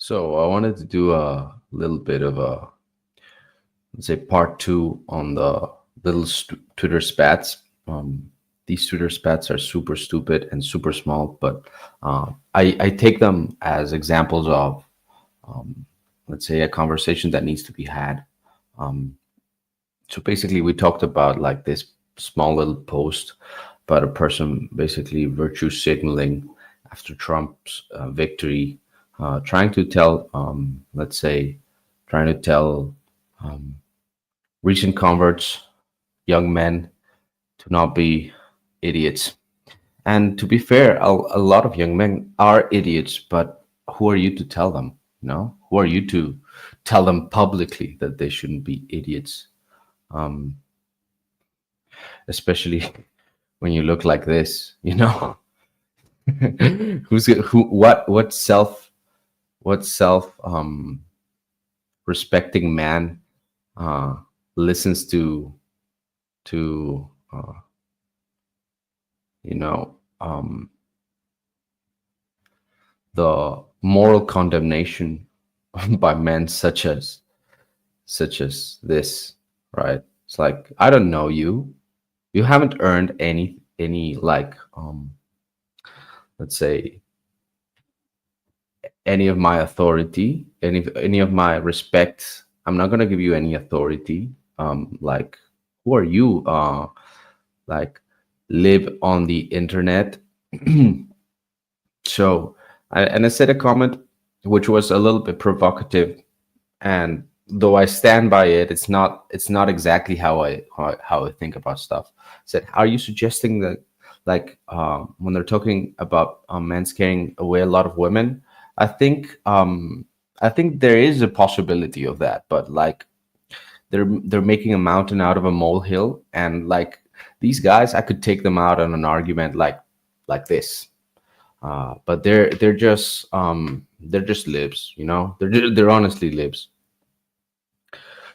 So I wanted to do a little bit of a, let's say, part two on the little Twitter spats. These Twitter spats are super stupid and super small, but I take them as examples of, let's say, a conversation that needs to be had. Um, so basically, we talked about like this small little post about a person basically virtue signaling after Trump's victory, trying to tell, let's say, trying to tell um, recent converts, young men, to not be idiots. And to be fair, a lot of young men are idiots, but who are you to tell them? Who are you to tell them publicly that they shouldn't be idiots? Um, Especially when you look like this. Who what self respecting man uh listens to you know the moral condemnation by men such as this, right? It's like, I don't know you. You haven't earned any like, let's say, any of my authority, any of my respect. I'm not gonna give you any authority. Like, who are you? Like, live on the internet. So, and I said a comment which was a little bit provocative, and though I stand by it, it's not exactly how I think about stuff. I said, are you suggesting that, like, when they're talking about men scaring away a lot of women? I think I think there is a possibility of that, but like, they're making a mountain out of a molehill, and like, these guys, I could take them out on an argument like this. But they're just libs, they're honestly libs.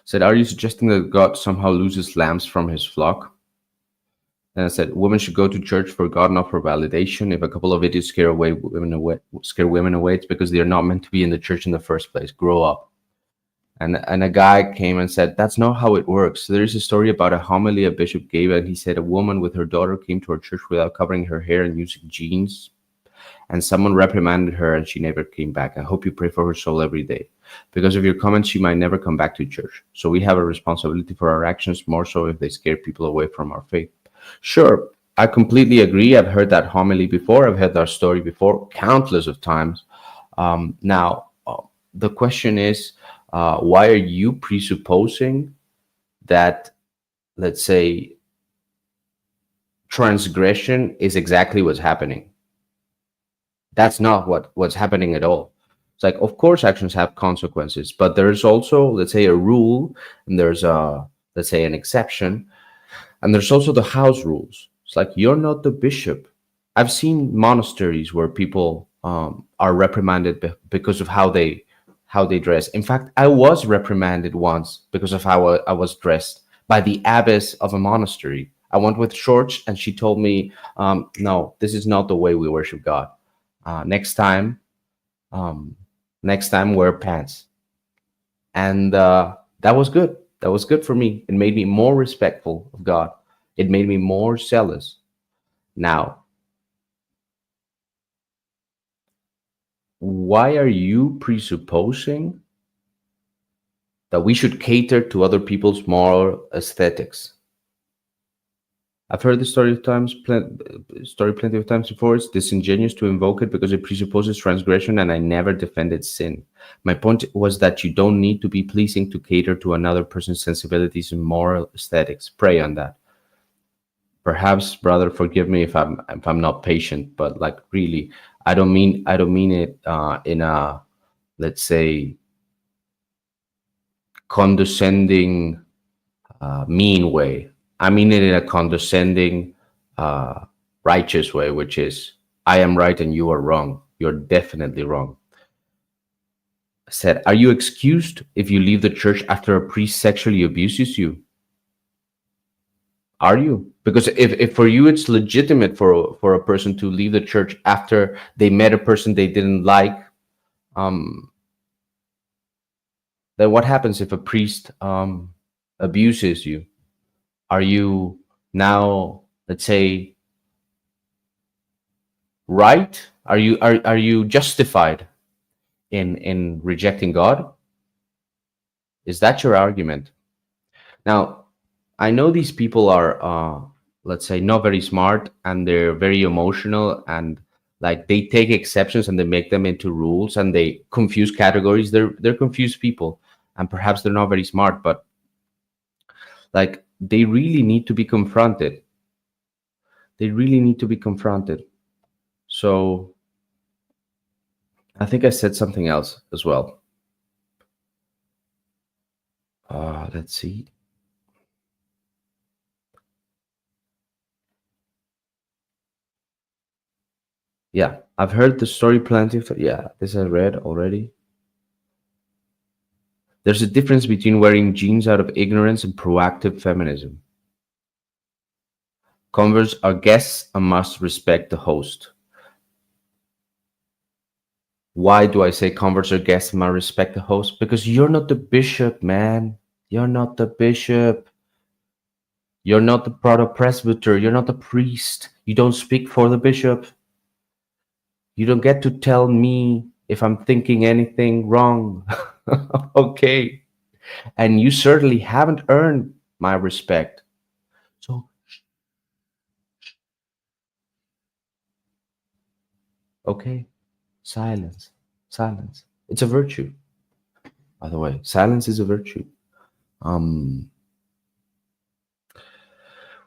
Said, are you suggesting that God somehow loses lambs from his flock? And I said, women should go to church for God, not for validation. If a couple of idiots scare women away, it's because they're not meant to be in the church in the first place. Grow up. And a guy came and said, that's not how it works. There is a story about a homily a bishop gave, and he said a woman with her daughter came to our church without covering her hair and using jeans, and someone reprimanded her and she never came back. I hope you pray for her soul every day. Because of your comments, she might never come back to church. So we have a responsibility for our actions, more so if they scare people away from our faith. Sure, I completely agree. I've heard that homily before. I've heard that story before, countless of times. Now, the question is, why are you presupposing that, let's say, transgression is exactly what's happening? That's not what's happening at all. It's like, of course, actions have consequences, but there's also, let's say, a rule, and there's a, let's say, an exception, and there's also the house rules. It's like, you're not the bishop. I've seen monasteries where people are reprimanded because of how they dress. In fact, I was reprimanded once because of how I was dressed by the abbess of a monastery. I went with shorts, and she told me, "No, this is not the way we worship God. Next time, um, next time, wear pants." And that was good. That was good for me. It made me more respectful of God. It made me more zealous. Now, why are you presupposing that we should cater to other people's moral aesthetics? I've heard this story plenty of times before. It's disingenuous to invoke it because it presupposes transgression, and I never defended sin. My point was that you don't need to be pleasing to cater to another person's sensibilities and moral aesthetics. Pray on that. Perhaps, brother, forgive me if I'm not patient, but like, really, I don't mean it in a, let's say, condescending, mean way. I mean it in a condescending, uh, righteous way, which is, I am right and you are wrong. You're definitely wrong. I said, are you excused if you leave the church after a priest sexually abuses you? Are you? Because if for you it's legitimate for a person to leave the church after they met a person they didn't like, um, Then what happens if a priest abuses you? Are you now, let's say, right? Are you justified in rejecting God? Is that your argument? Now, I know these people are, let's say, not very smart, and they're very emotional, and like they take exceptions and they make them into rules, and they confuse categories. They're confused people, and perhaps they're not very smart, but like they really need to be confronted. They really need to be confronted. So I think I said something else as well. Let's see. Yeah, I've heard the story plenty of. Yeah, this I read already. There's a difference between wearing jeans out of ignorance and proactive feminism. Converts are guests and must respect the host. Why do I say converts are guests and must respect the host? Because you're not the bishop, man. You're not the bishop. You're not the proto-presbyter. You're not the priest. You don't speak for the bishop. You don't get to tell me if I'm thinking anything wrong. Okay. And you certainly haven't earned my respect. So, okay, silence. Silence. It's a virtue, by the way. Silence is a virtue. Um,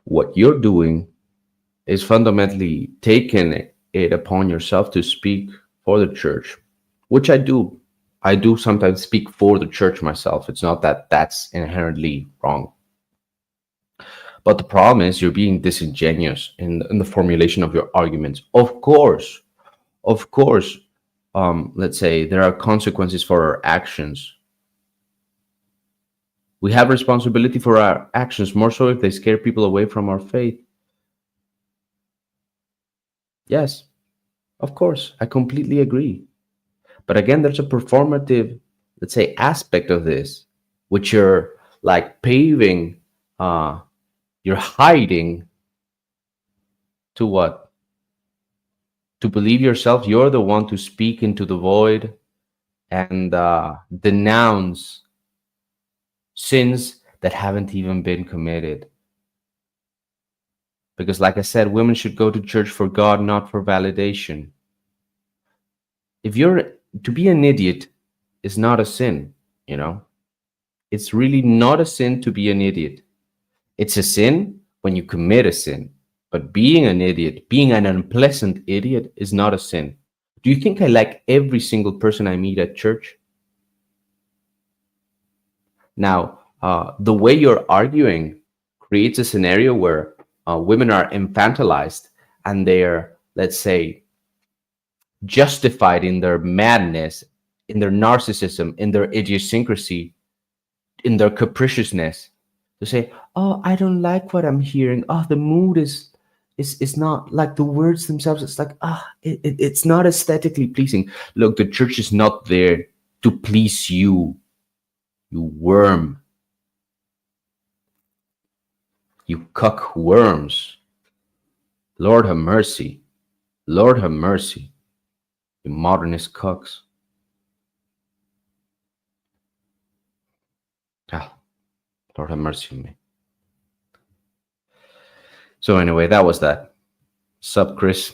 what you're doing is fundamentally taking it upon yourself to speak for the church, which I do. I do sometimes speak for the church myself. It's not that that's inherently wrong. But the problem is you're being disingenuous in the formulation of your arguments. Of course, let's say there are consequences for our actions. We have responsibility for our actions, more so if they scare people away from our faith. Yes, of course, I completely agree. But again, there's a performative, let's say, aspect of this, which you're like paving, you're hiding to what? To believe yourself you're the one to speak into the void and denounce sins that haven't even been committed. Because, like I said, women should go to church for God, not for validation. If you're to be an idiot is not a sin, you know, it's really not a sin to be an idiot. It's a sin when you commit a sin. But being an idiot, being an unpleasant idiot, is not a sin. Do you think I like every single person I meet at church? Now, the way you're arguing creates a scenario where women are infantilized and they're, let's say, justified in their madness, in their narcissism, in their idiosyncrasy, in their capriciousness, to say, "Oh, I don't like what I'm hearing. Oh, the mood is not like the words themselves. It's like it's not aesthetically pleasing." Look, the church is not there to please you, you worm, you cuck worms. Lord have mercy, Lord have mercy, you modernist cucks. Ah, Lord have mercy on me. So anyway, that was that. Sup, Chris?